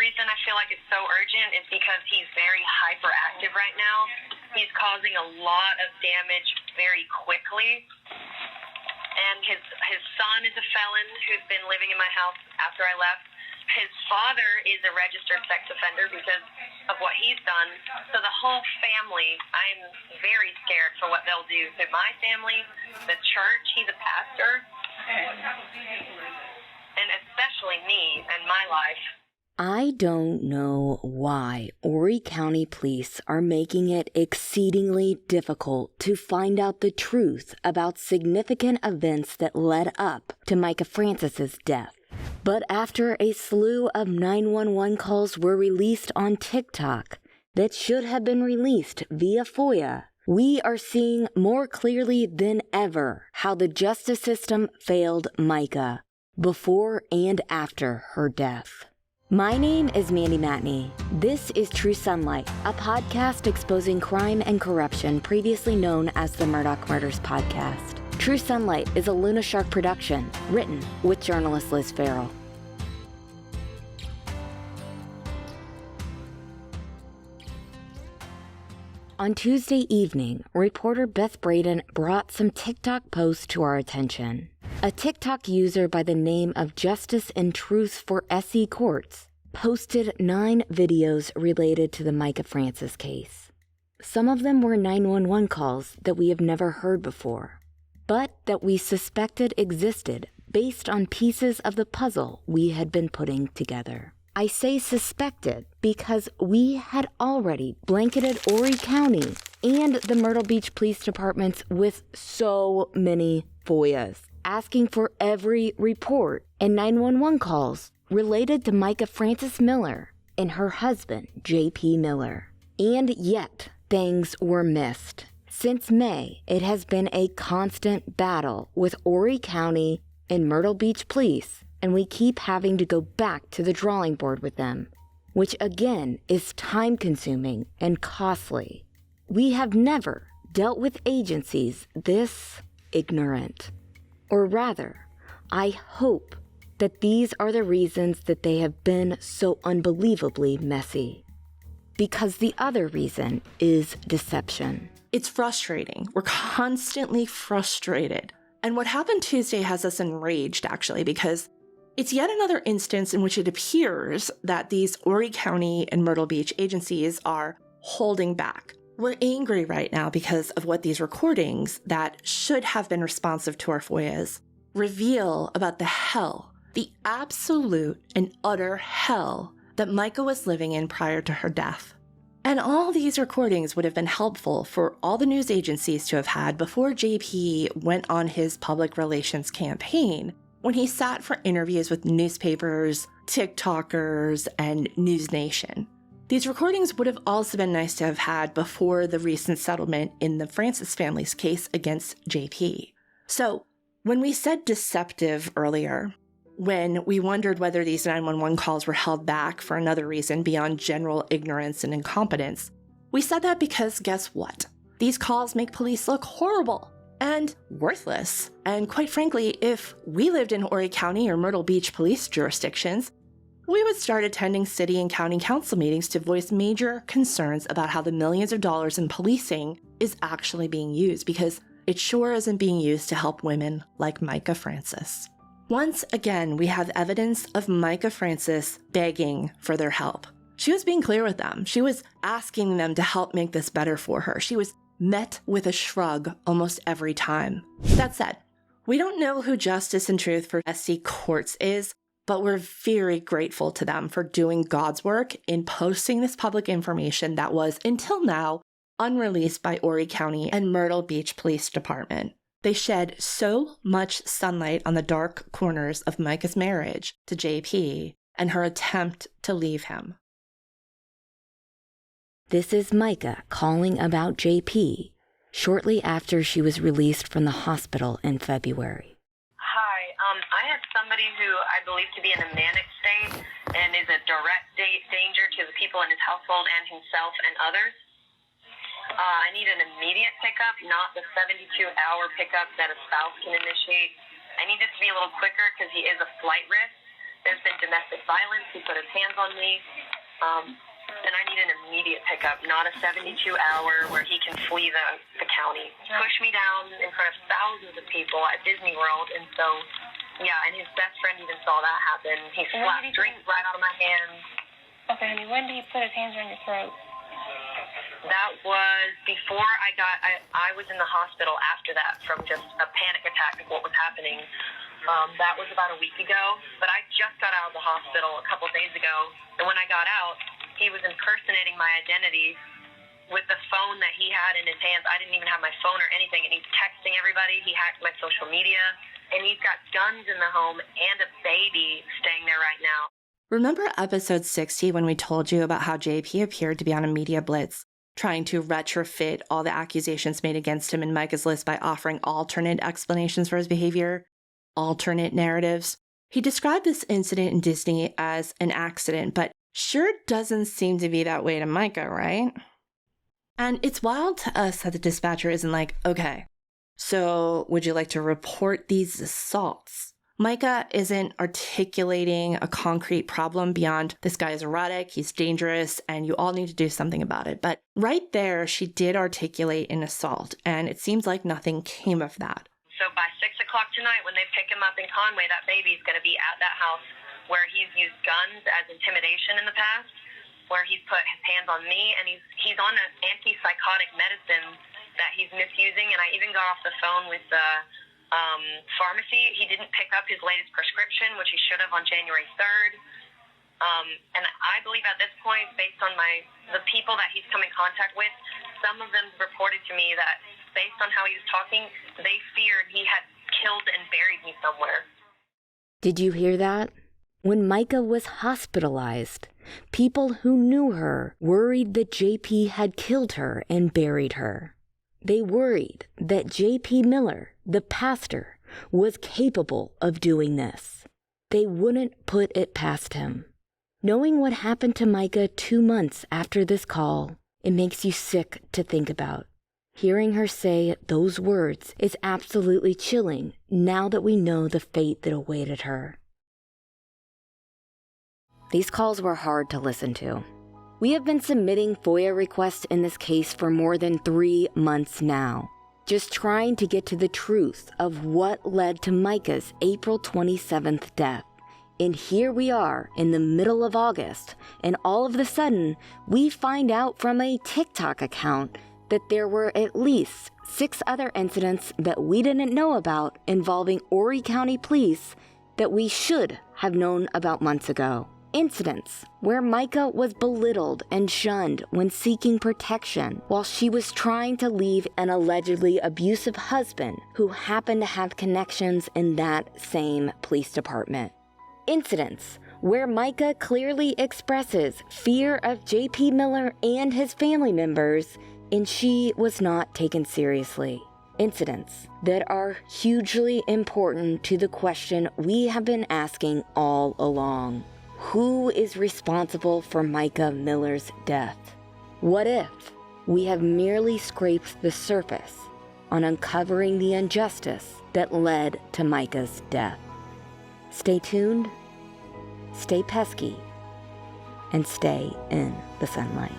reason I feel like it's so urgent is because he's very hyperactive right now. He's causing a lot of damage very quickly. And his son is a felon who's been living in my house after I left. His father is a registered sex offender because of what he's done. So the whole family, I'm very scared for what they'll do to my family, the church, he's a pastor, and especially me and my life. I don't know why Horry County Police are making it exceedingly difficult to find out the truth about significant events that led up to Micah Francis's death. But after a slew of 911 calls were released on TikTok that should have been released via FOIA, we are seeing more clearly than ever how the justice system failed Micah before and after her death. My name is Mandy Matney. This is True Sunlight, a podcast exposing crime and corruption previously known as the Murdaugh Murders Podcast. True Sunlight is a Luna Shark production, written with journalist Liz Farrell. On Tuesday evening, reporter Beth Braden brought some TikTok posts to our attention. A TikTok user by the name of Justice and Truth for SE Courts posted 9 videos related to the Micah Francis case. Some of them were 911 calls that we have never heard before, but that we suspected existed based on pieces of the puzzle we had been putting together. I say suspected because we had already blanketed Horry County and the Myrtle Beach Police Departments with so many FOIAs, asking for every report and 911 calls related to Micah Francis Miller and her husband, J.P. Miller. And yet, things were missed. Since May, it has been a constant battle with Horry County and Myrtle Beach Police, and we keep having to go back to the drawing board with them, which again is time-consuming and costly. We have never dealt with agencies this ignorant. Or rather, I hope that these are the reasons that they have been so unbelievably messy. Because the other reason is deception. It's frustrating. We're constantly frustrated. And what happened Tuesday has us enraged, actually, because it's yet another instance in which it appears that these Horry County and Myrtle Beach agencies are holding back. We're angry right now because of what these recordings that should have been responsive to our FOIAs reveal about the hell, the absolute and utter hell that Micah was living in prior to her death. And all these recordings would have been helpful for all the news agencies to have had before JP went on his public relations campaign, when he sat for interviews with newspapers, TikTokers, and News Nation. These recordings would have also been nice to have had before the recent settlement in the Francis family's case against JP. So, when we said deceptive earlier, when we wondered whether these 911 calls were held back for another reason beyond general ignorance and incompetence, we said that because guess what? These calls make police look horrible and worthless. And quite frankly, if we lived in Horry County or Myrtle Beach police jurisdictions, we would start attending city and county council meetings to voice major concerns about how the millions of dollars in policing is actually being used, because it sure isn't being used to help women like Micah Francis. Once again, we have evidence of Micah Francis begging for their help. She was being clear with them. She was asking them to help make this better for her. She was met with a shrug almost every time. That said, we don't know who Justice and Truth for SC Courts is, but we're very grateful to them for doing God's work in posting this public information that was, until now, unreleased by Horry County and Myrtle Beach Police Department. They shed so much sunlight on the dark corners of Micah's marriage to JP and her attempt to leave him. This is Micah calling about JP shortly after she was released from the hospital in February. Hi, I have somebody who I believe to be in a manic state and is a direct danger to the people in his household and himself and others. I need an immediate pickup, not the 72-hour pickup that a spouse can initiate. I need this to be a little quicker because he is a flight risk. there's been domestic violence. He put his hands on me. And I need an immediate pickup, not a 72-hour where he can flee the county. Push me down in front of thousands of people at Disney World. And so, yeah, and his best friend even saw that happen. He slapped drinks right out of my hands. Okay, honey, when did he put his hands around your throat? That was before I was in the hospital after that from just a panic attack of what was happening. That was about a week ago, but I just got out of the hospital a couple days ago. And when I got out, he was impersonating my identity with the phone that he had in his hands. I didn't even have my phone or anything, and he's texting everybody. He hacked my social media, and he's got guns in the home and a baby staying there right now. Remember episode 60 when we told you about how JP appeared to be on a media blitz, trying to retrofit all the accusations made against him in Micah's list by offering alternate explanations for his behavior, alternate narratives? He described this incident in Disney as an accident, but sure doesn't seem to be that way to Micah, right? And it's wild to us that the dispatcher isn't like, okay, so would you like to report these assaults? Micah isn't articulating a concrete problem beyond this guy is erratic, he's dangerous, and you all need to do something about it. But right there, she did articulate an assault, and it seems like nothing came of that. So by 6 o'clock tonight, when they pick him up in Conway, that baby's going to be at that house where he's used guns as intimidation in the past, where he's put his hands on me, and he's on an antipsychotic medicine that he's misusing. And I even got off the phone with the pharmacy. He didn't pick up his latest prescription, which he should have on January 3rd. And I believe at this point, based on the people that he's come in contact with, some of them reported to me that based on how he was talking, they feared he had killed and buried me somewhere. Did you hear that? When Micah was hospitalized, people who knew her worried that JP had killed her and buried her. They worried that JP Miller, the pastor, was capable of doing this. They wouldn't put it past him. Knowing what happened to Micah 2 months after this call, it makes you sick to think about. Hearing her say those words is absolutely chilling now that we know the fate that awaited her. These calls were hard to listen to. We have been submitting FOIA requests in this case for more than 3 months now, just trying to get to the truth of what led to Micah's April 27th death. And here we are in the middle of August, and all of a sudden, we find out from a TikTok account that there were at least 6 other incidents that we didn't know about involving Horry County Police that we should have known about months ago. Incidents where Micah was belittled and shunned when seeking protection while she was trying to leave an allegedly abusive husband who happened to have connections in that same police department. Incidents where Micah clearly expresses fear of JP Miller and his family members, and she was not taken seriously. Incidents that are hugely important to the question we have been asking all along. Who is responsible for Micah Miller's death? What if we have merely scraped the surface on uncovering the injustice that led to Micah's death? Stay tuned, stay pesky, and stay in the sunlight.